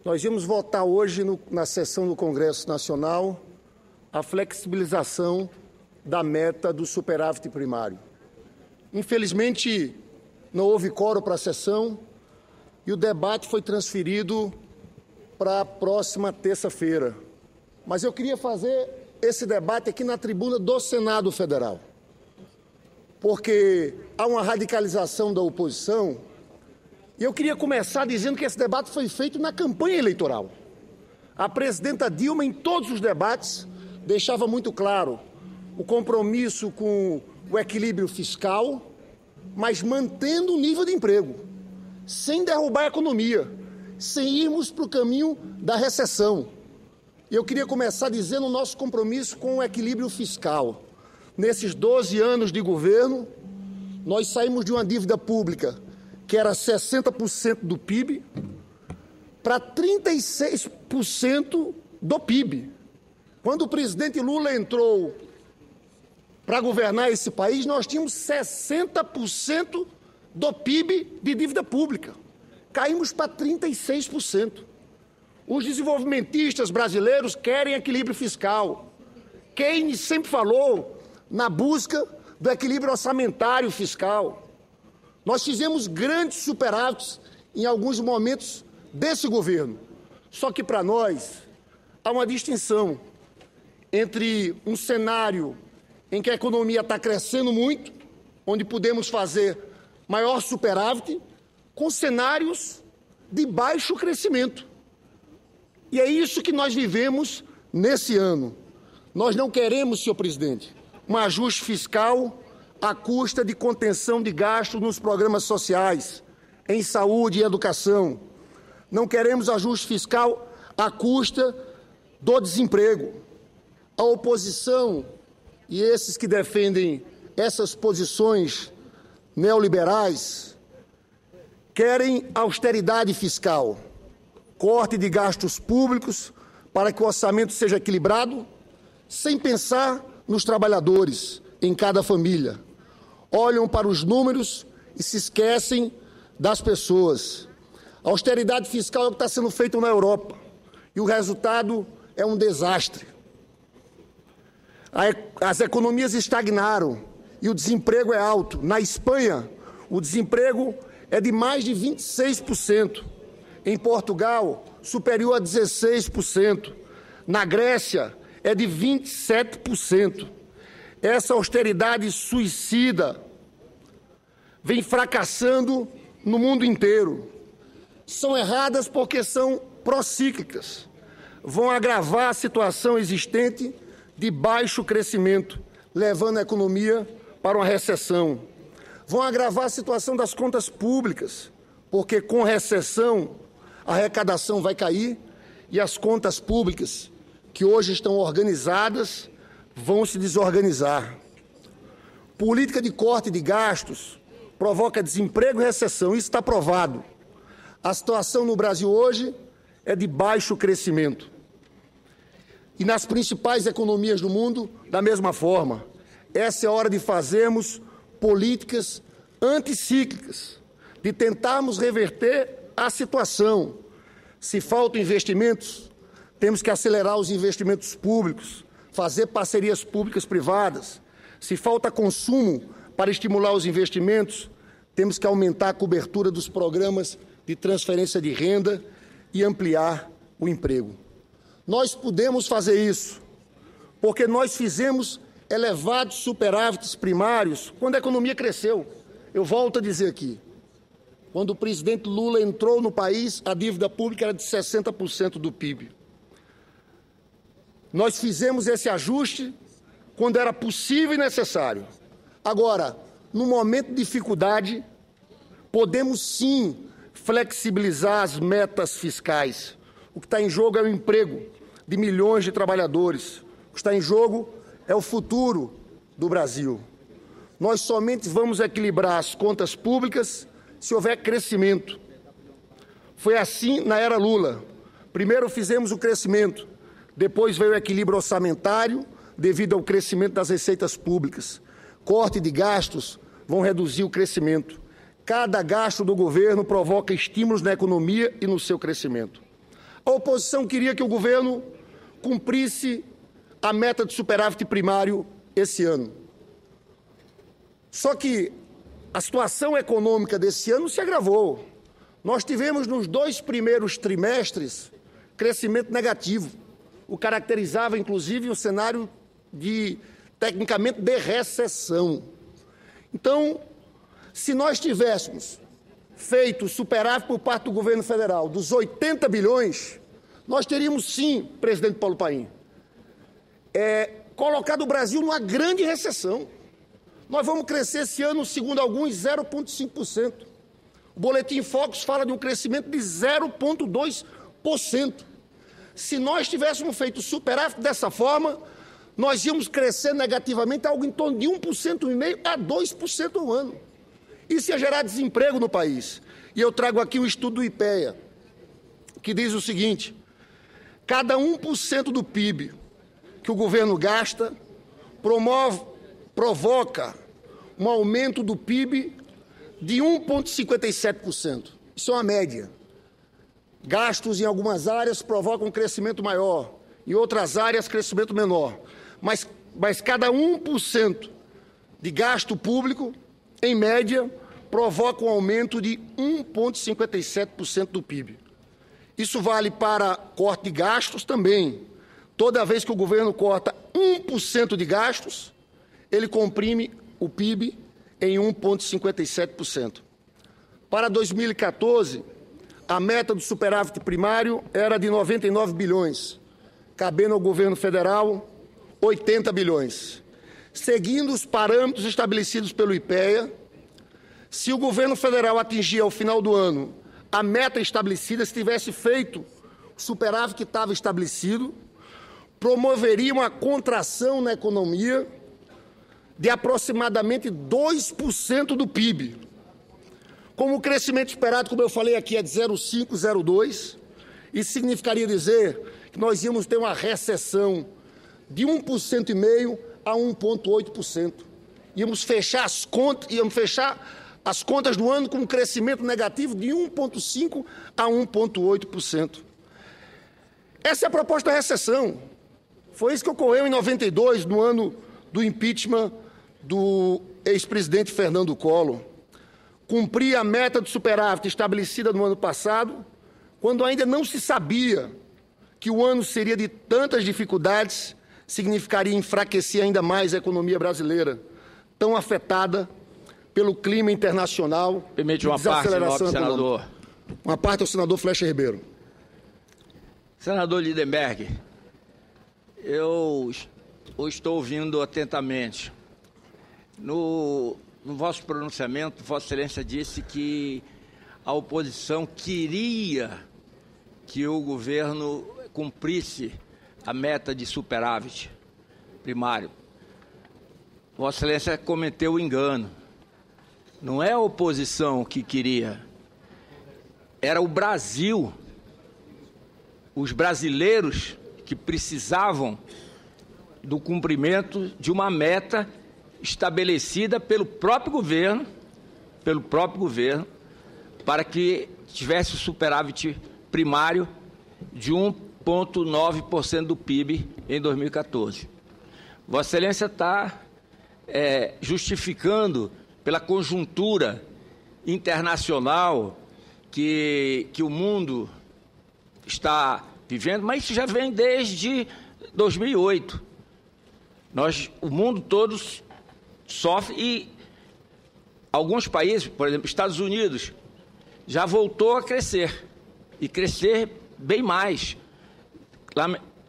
Nós íamos votar hoje, na sessão do Congresso Nacional, a flexibilização da meta do superávit primário. Infelizmente, não houve quórum para a sessão e o debate foi transferido para a próxima terça-feira. Mas eu queria fazer esse debate aqui na tribuna do Senado Federal, porque há uma radicalização da oposição. E eu queria começar dizendo que esse debate foi feito na campanha eleitoral. A presidenta Dilma, em todos os debates, deixava muito claro o compromisso com o equilíbrio fiscal, mas mantendo o nível de emprego, sem derrubar a economia, sem irmos para o caminho da recessão. E eu queria começar dizendo o nosso compromisso com o equilíbrio fiscal. Nesses 12 anos de governo, nós saímos de uma dívida pública que era 60% do PIB, para 36% do PIB. Quando o presidente Lula entrou para governar esse país, nós tínhamos 60% do PIB de dívida pública. Caímos para 36%. Os desenvolvimentistas brasileiros querem equilíbrio fiscal. Keynes sempre falou na busca do equilíbrio orçamentário fiscal. Nós fizemos grandes superávites em alguns momentos desse governo. Só que, para nós, há uma distinção entre um cenário em que a economia está crescendo muito, onde podemos fazer maior superávit, com cenários de baixo crescimento. E é isso que nós vivemos nesse ano. Nós não queremos, senhor presidente, um ajuste fiscal à custa de contenção de gastos nos programas sociais, em saúde e educação. Não queremos ajuste fiscal à custa do desemprego. A oposição e esses que defendem essas posições neoliberais querem austeridade fiscal, corte de gastos públicos para que o orçamento seja equilibrado, sem pensar nos trabalhadores em cada família. Olham para os números e se esquecem das pessoas. A austeridade fiscal é o que está sendo feito na Europa e o resultado é um desastre. As economias estagnaram e o desemprego é alto. Na Espanha, o desemprego é de mais de 26%. Em Portugal, superior a 16%. Na Grécia, é de 27%. Essa austeridade suicida vem fracassando no mundo inteiro. São erradas porque são procíclicas. Vão agravar a situação existente de baixo crescimento, levando a economia para uma recessão. Vão agravar a situação das contas públicas, porque com recessão a arrecadação vai cair e as contas públicas, que hoje estão organizadas, vão se desorganizar. Política de corte de gastos provoca desemprego e recessão, isso está provado. A situação no Brasil hoje é de baixo crescimento. E nas principais economias do mundo, da mesma forma. Essa é a hora de fazermos políticas anticíclicas, de tentarmos reverter a situação. Se faltam investimentos, temos que acelerar os investimentos públicos, fazer parcerias públicas-privadas. Se falta consumo para estimular os investimentos, temos que aumentar a cobertura dos programas de transferência de renda e ampliar o emprego. Nós podemos fazer isso, porque nós fizemos elevados superávites primários quando a economia cresceu. Eu volto a dizer aqui, quando o presidente Lula entrou no país, a dívida pública era de 60% do PIB. Nós fizemos esse ajuste quando era possível e necessário. Agora, no momento de dificuldade, podemos sim flexibilizar as metas fiscais. O que está em jogo é o emprego de milhões de trabalhadores. O que está em jogo é o futuro do Brasil. Nós somente vamos equilibrar as contas públicas se houver crescimento. Foi assim na era Lula. Primeiro fizemos o crescimento, depois veio o equilíbrio orçamentário devido ao crescimento das receitas públicas. Corte de gastos vão reduzir o crescimento. Cada gasto do governo provoca estímulos na economia e no seu crescimento. A oposição queria que o governo cumprisse a meta de superávit primário esse ano. Só que a situação econômica desse ano se agravou. Nós tivemos nos 2 primeiros trimestres crescimento negativo, o caracterizava inclusive o cenário tecnicamente de recessão. Então, se nós tivéssemos feito superávit por parte do governo federal dos 80 bilhões, nós teríamos sim, presidente Paulo Paim, colocado o Brasil numa grande recessão. Nós vamos crescer esse ano, segundo alguns, 0,5%. O Boletim Focus fala de um crescimento de 0,2%. Se nós tivéssemos feito superávit dessa forma, nós íamos crescer negativamente algo em torno de 1,5% a 2% ao ano. Isso ia gerar desemprego no país. E eu trago aqui um estudo do IPEA, que diz o seguinte: cada 1% do PIB que o governo gasta provoca um aumento do PIB de 1,57%. Isso é uma média. Gastos em algumas áreas provocam um crescimento maior, em outras áreas crescimento menor. Mas cada 1% de gasto público, em média, provoca um aumento de 1,57% do PIB. Isso vale para corte de gastos também. Toda vez que o governo corta 1% de gastos, ele comprime o PIB em 1,57%. Para 2014, a meta do superávit primário era de 99 bilhões, cabendo ao governo federal 80 bilhões. Seguindo os parâmetros estabelecidos pelo IPEA, se o governo federal atingir ao final do ano a meta estabelecida, se tivesse feito o superávit que estava estabelecido, promoveria uma contração na economia de aproximadamente 2% do PIB. Como o crescimento esperado, como eu falei aqui, é de 0,5%, 0,2%, isso significaria dizer que nós íamos ter uma recessão de 1,5% a 1,8%. Íamos fechar as contas do ano com um crescimento negativo de 1,5% a 1,8%. Essa é a proposta da recessão. Foi isso que ocorreu em 92, no ano do impeachment do ex-presidente Fernando Collor. Cumprir a meta de superávit estabelecida no ano passado, quando ainda não se sabia que o ano seria de tantas dificuldades, significaria enfraquecer ainda mais a economia brasileira, tão afetada pelo clima internacional. Permite uma parte, Lopes, senador. Uma parte ao senador Flecha Ribeiro. Senador Lindenberg, eu estou ouvindo atentamente. No vosso pronunciamento, Vossa Excelência disse que a oposição queria que o governo cumprisse a meta de superávit primário. Vossa Excelência cometeu o engano. Não é a oposição que queria, era o Brasil, os brasileiros que precisavam do cumprimento de uma meta estabelecida pelo próprio governo, para que tivesse o superávit primário de 1,9% do PIB em 2014. Vossa Excelência está justificando pela conjuntura internacional que o mundo está vivendo, mas isso já vem desde 2008. O mundo todo sofre e alguns países, por exemplo, Estados Unidos, já voltou a crescer, e crescer bem mais.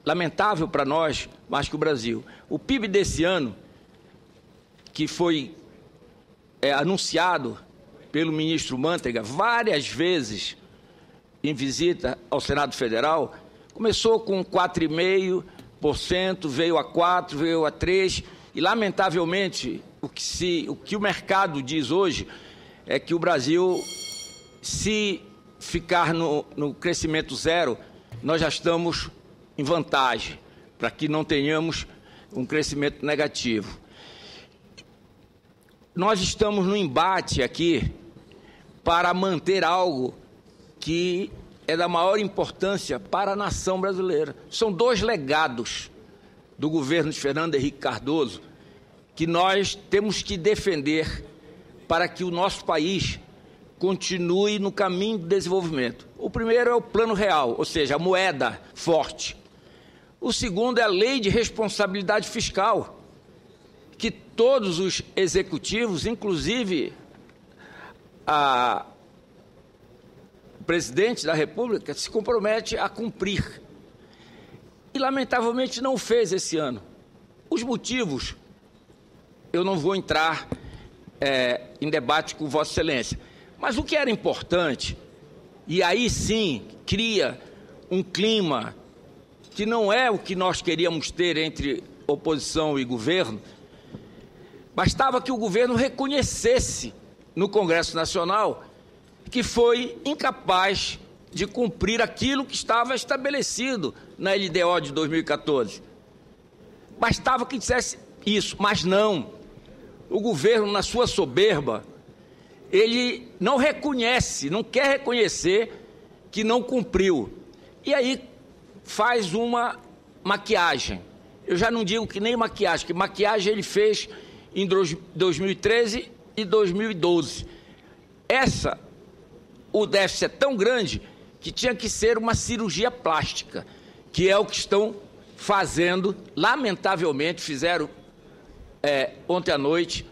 Lamentável para nós, mais que o Brasil. O PIB desse ano, que foi anunciado pelo ministro Manteiga várias vezes em visita ao Senado Federal, começou com 4,5%, veio a 4%, veio a 3%, e, lamentavelmente, o que o mercado diz hoje é que o Brasil, se ficar no crescimento zero, nós já estamos em vantagem, para que não tenhamos um crescimento negativo. Nós estamos no embate aqui para manter algo que é da maior importância para a nação brasileira. São dois legados do governo de Fernando Henrique Cardoso que nós temos que defender para que o nosso país continue no caminho do desenvolvimento. O primeiro é o Plano Real, ou seja, a moeda forte. O segundo é a Lei de Responsabilidade Fiscal, que todos os executivos, inclusive o presidente da República, se compromete a cumprir. E, lamentavelmente, não fez esse ano. Os motivos, eu não vou entrar em debate com Vossa Excelência. Mas o que era importante, e aí sim cria um clima que não é o que nós queríamos ter entre oposição e governo, bastava que o governo reconhecesse no Congresso Nacional que foi incapaz de cumprir aquilo que estava estabelecido na LDO de 2014. Bastava que dissesse isso, mas não. O governo, na sua soberba, ele não reconhece, não quer reconhecer que não cumpriu. E aí faz uma maquiagem. Eu já não digo que nem maquiagem, que maquiagem ele fez em 2013 e 2012. O déficit é tão grande que tinha que ser uma cirurgia plástica, que é o que estão fazendo, lamentavelmente, fizeram ontem à noite,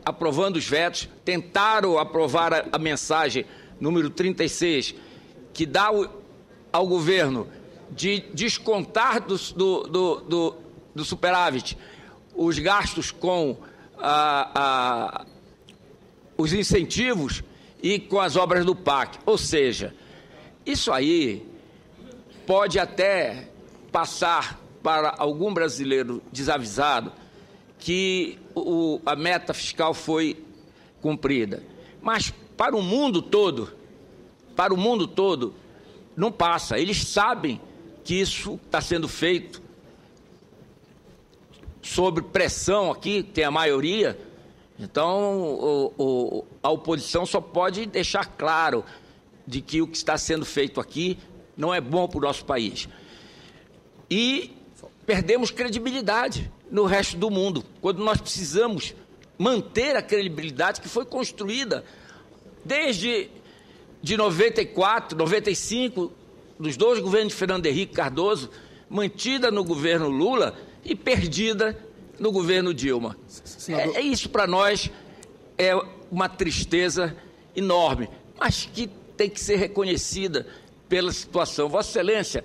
aprovando os vetos, tentaram aprovar a mensagem número 36, que dá ao governo de descontar do superávit os gastos com os incentivos e com as obras do PAC. Ou seja, isso aí pode até passar para algum brasileiro desavisado que a meta fiscal foi cumprida. Mas para o mundo todo, não passa. Eles sabem que isso está sendo feito sob pressão aqui, tem a maioria. Então, a oposição só pode deixar claro de que o que está sendo feito aqui não é bom para o nosso país. E perdemos credibilidade no resto do mundo, quando nós precisamos manter a credibilidade que foi construída desde de 94, 95, dos dois governos de Fernando Henrique Cardoso, mantida no governo Lula e perdida no governo Dilma. Isso para nós é uma tristeza enorme, mas que tem que ser reconhecida pela situação. Vossa Excelência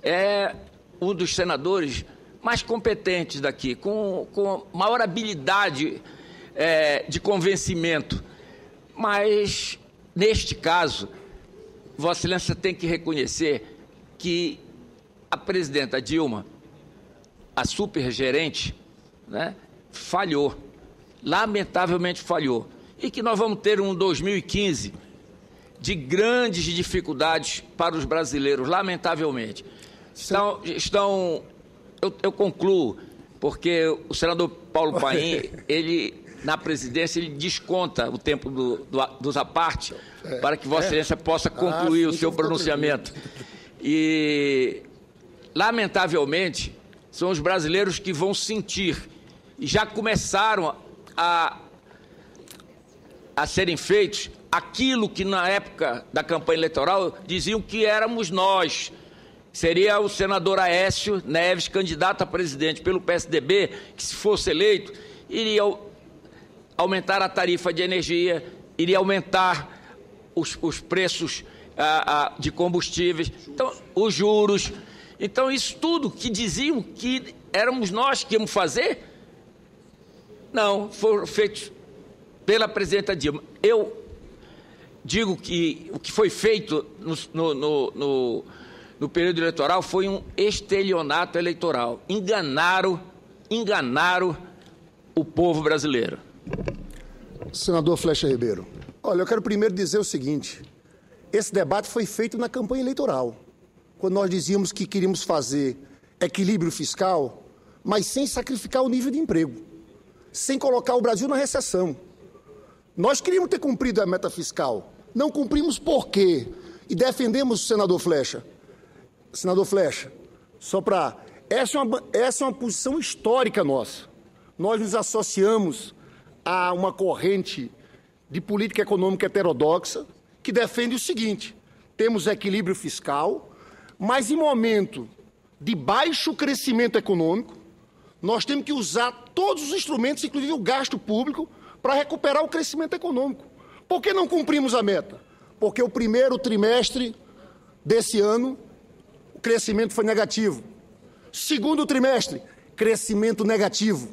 é um dos senadores mais competentes daqui, com maior habilidade de convencimento. Mas, neste caso, Vossa Excelência tem que reconhecer que a presidenta Dilma, a supergerente, né, falhou, lamentavelmente falhou, e que nós vamos ter um 2015 de grandes dificuldades para os brasileiros, lamentavelmente. Eu concluo, porque o senador Paulo Paim, ele, na presidência, ele desconta o tempo dos apartes para que Vossa Excelência possa concluir o seu pronunciamento. E, lamentavelmente, são os brasileiros que vão sentir, e já começaram a serem feitos aquilo que, na época da campanha eleitoral, diziam que éramos nós. Seria o senador Aécio Neves, candidato a presidente pelo PSDB, que, se fosse eleito, iria aumentar a tarifa de energia, iria aumentar os preços de combustíveis, então, os juros. Então, isso tudo que diziam que éramos nós que íamos fazer, não, foram feitos pela presidenta Dilma. Eu digo que o que foi feito no período eleitoral foi um estelionato eleitoral. Enganaram o povo brasileiro. Senador Flecha Ribeiro, olha, eu quero primeiro dizer o seguinte: esse debate foi feito na campanha eleitoral, quando nós dizíamos que queríamos fazer equilíbrio fiscal, mas sem sacrificar o nível de emprego, sem colocar o Brasil na recessão. Nós queríamos ter cumprido a meta fiscal. Não cumprimos por quê? e defendemos o senador Flecha. Senador Flecha, essa é uma posição histórica nossa. Nós nos associamos a uma corrente de política econômica heterodoxa que defende o seguinte: temos equilíbrio fiscal, mas em momento de baixo crescimento econômico, nós temos que usar todos os instrumentos, inclusive o gasto público, para recuperar o crescimento econômico. Por que não cumprimos a meta? Porque o primeiro trimestre desse ano, o crescimento foi negativo. Segundo trimestre, crescimento negativo.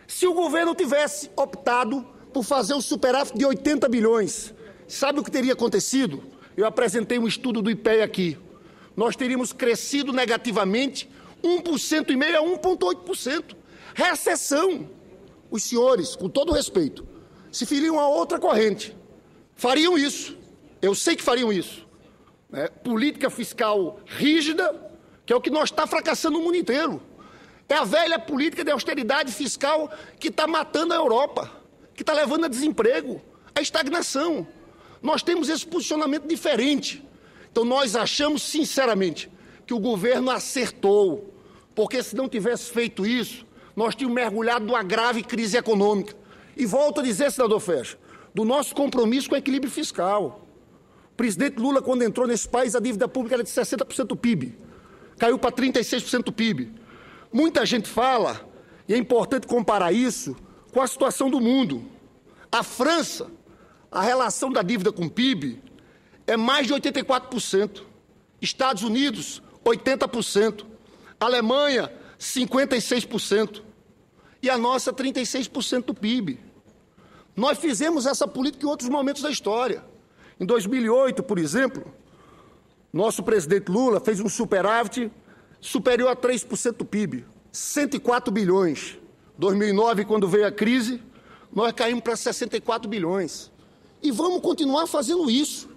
Se o governo tivesse optado por fazer um superávit de 80 bilhões, sabe o que teria acontecido? Eu apresentei um estudo do IPEA aqui. Nós teríamos crescido negativamente 1,5% a 1,8%. Recessão. Os senhores, com todo respeito, se filiam a outra corrente, fariam isso. Eu sei que fariam isso. Política fiscal rígida, que é o que nós está fracassando no mundo inteiro. É a velha política de austeridade fiscal que está matando a Europa, que está levando a desemprego, a estagnação. Nós temos esse posicionamento diferente. Então, nós achamos, sinceramente, que o governo acertou, porque se não tivesse feito isso, nós tínhamos mergulhado numa grave crise econômica. E volto a dizer, senador Flecha, do nosso compromisso com o equilíbrio fiscal. O presidente Lula, quando entrou nesse país, a dívida pública era de 60% do PIB. Caiu para 36% do PIB. Muita gente fala, e é importante comparar isso com a situação do mundo. A França, a relação da dívida com o PIB é mais de 84%. Estados Unidos, 80%. Alemanha, 56%. E a nossa, 36% do PIB. Nós fizemos essa política em outros momentos da história. Em 2008, por exemplo, nosso presidente Lula fez um superávit superior a 3% do PIB, 104 bilhões. 2009, quando veio a crise, nós caímos para 64 bilhões. E vamos continuar fazendo isso.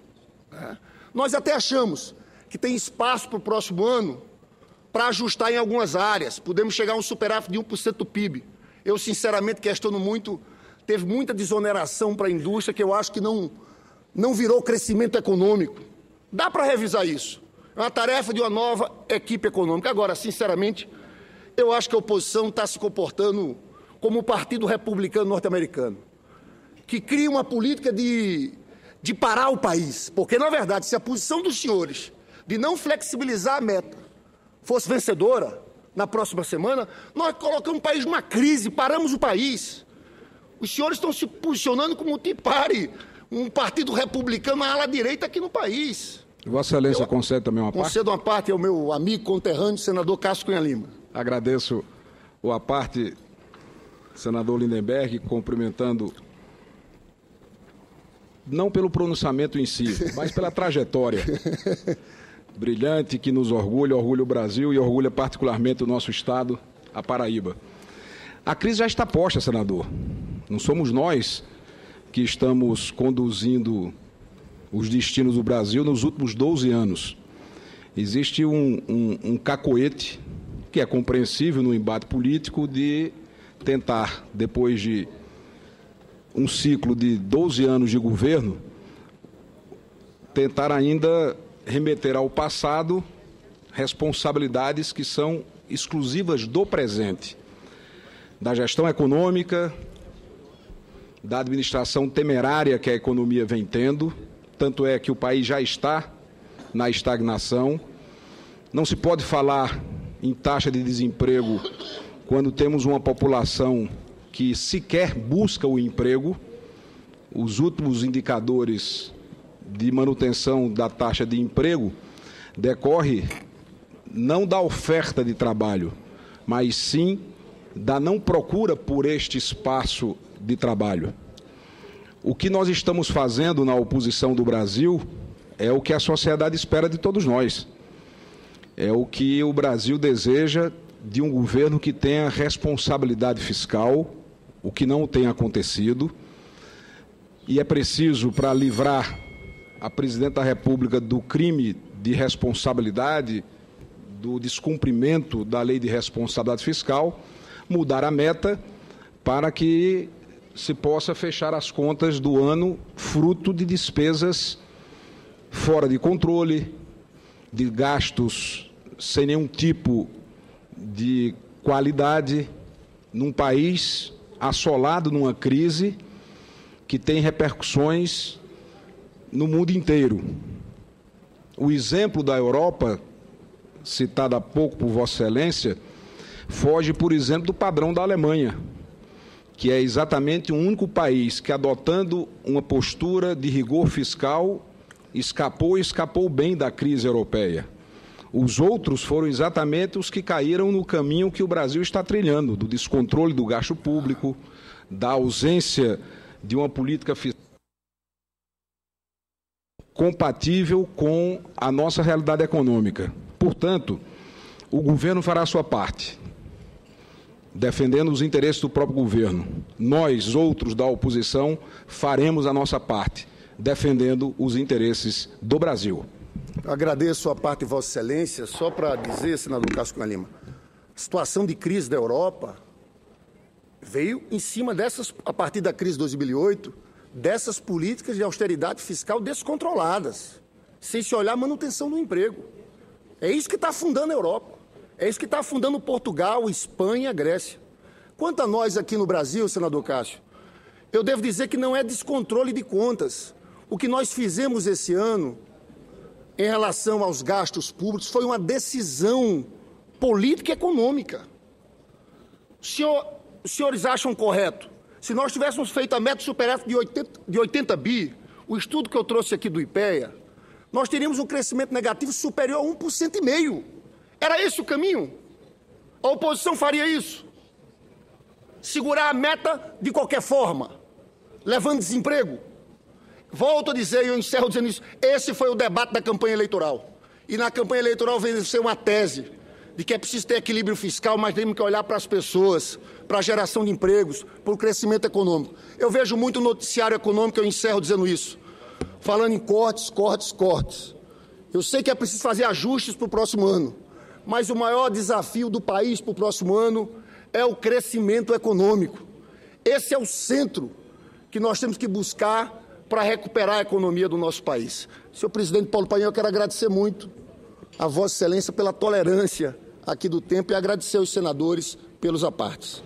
Nós até achamos que tem espaço para o próximo ano para ajustar em algumas áreas. Podemos chegar a um superávit de 1% do PIB. Eu, sinceramente, questiono muito. Teve muita desoneração para a indústria que eu acho que não virou crescimento econômico. Dá para revisar isso. É uma tarefa de uma nova equipe econômica. Agora, sinceramente, eu acho que a oposição está se comportando como o Partido Republicano Norte-Americano, que cria uma política de parar o país. Porque, na verdade, se a posição dos senhores de não flexibilizar a meta fosse vencedora, na próxima semana, nós colocamos o país numa crise, paramos o país. Os senhores estão se posicionando como um partido republicano à ala direita aqui no país. Vossa Excelência concede também uma parte? Concedo uma parte ao meu amigo conterrâneo, senador Cássio Cunha Lima. Agradeço a parte, senador Lindenberg, cumprimentando, não pelo pronunciamento em si, mas pela trajetória brilhante que nos orgulha o Brasil e orgulha particularmente o nosso estado, a Paraíba. A crise já está posta, senador. Não somos nós que estamos conduzindo os destinos do Brasil nos últimos 12 anos. Existe um cacoete, que é compreensível no embate político, de tentar, depois de um ciclo de 12 anos de governo, tentar ainda remeter ao passado responsabilidades que são exclusivas do presente, da gestão econômica, da administração temerária que a economia vem tendo. Tanto é que o país já está na estagnação. Não se pode falar em taxa de desemprego quando temos uma população que sequer busca o emprego. Os últimos indicadores de manutenção da taxa de emprego decorre não da oferta de trabalho, mas sim da não procura por este espaço de trabalho. O que nós estamos fazendo na oposição do Brasil é o que a sociedade espera de todos nós. É o que o Brasil deseja de um governo que tenha responsabilidade fiscal, o que não tem acontecido. E é preciso, para livrar a Presidenta da República do crime de responsabilidade, do descumprimento da lei de responsabilidade fiscal, mudar a meta para que se possa fechar as contas do ano fruto de despesas fora de controle, de gastos sem nenhum tipo de qualidade, num país assolado numa crise que tem repercussões no mundo inteiro. O exemplo da Europa, citado há pouco por Vossa Excelência, foge, por exemplo, do padrão da Alemanha, que é exatamente o único país que, adotando uma postura de rigor fiscal, escapou bem da crise europeia. Os outros foram exatamente os que caíram no caminho que o Brasil está trilhando, do descontrole do gasto público, da ausência de uma política fiscal compatível com a nossa realidade econômica. Portanto, o governo fará a sua parte, defendendo os interesses do próprio governo. Nós, outros da oposição, faremos a nossa parte, defendendo os interesses do Brasil. Agradeço a parte de Vossa Excelência. Só para dizer, senador Cássio Cunha Lima, a situação de crise da Europa veio em cima dessas, a partir da crise de 2008, dessas políticas de austeridade fiscal descontroladas, sem se olhar a manutenção do emprego. É isso que está afundando a Europa. É isso que está afundando Portugal, Espanha, Grécia. Quanto a nós aqui no Brasil, senador Cássio, eu devo dizer que não é descontrole de contas. O que nós fizemos esse ano em relação aos gastos públicos foi uma decisão política e econômica. Os senhores acham correto? Se nós tivéssemos feito a meta superávit de 80 bi, o estudo que eu trouxe aqui do IPEA, nós teríamos um crescimento negativo superior a 1,5%. Era esse o caminho? A oposição faria isso? Segurar a meta de qualquer forma, levando desemprego? Volto a dizer, e eu encerro dizendo isso, esse foi o debate da campanha eleitoral. E na campanha eleitoral venceu uma tese de que é preciso ter equilíbrio fiscal, mas temos que olhar para as pessoas, para a geração de empregos, para o crescimento econômico. Eu vejo muito noticiário econômico, eu encerro dizendo isso, falando em cortes. Eu sei que é preciso fazer ajustes para o próximo ano, mas o maior desafio do país para o próximo ano é o crescimento econômico. Esse é o centro que nós temos que buscar para recuperar a economia do nosso país. Senhor presidente Paulo Paim, eu quero agradecer muito a Vossa Excelência pela tolerância aqui do tempo e agradecer aos senadores pelos apartes.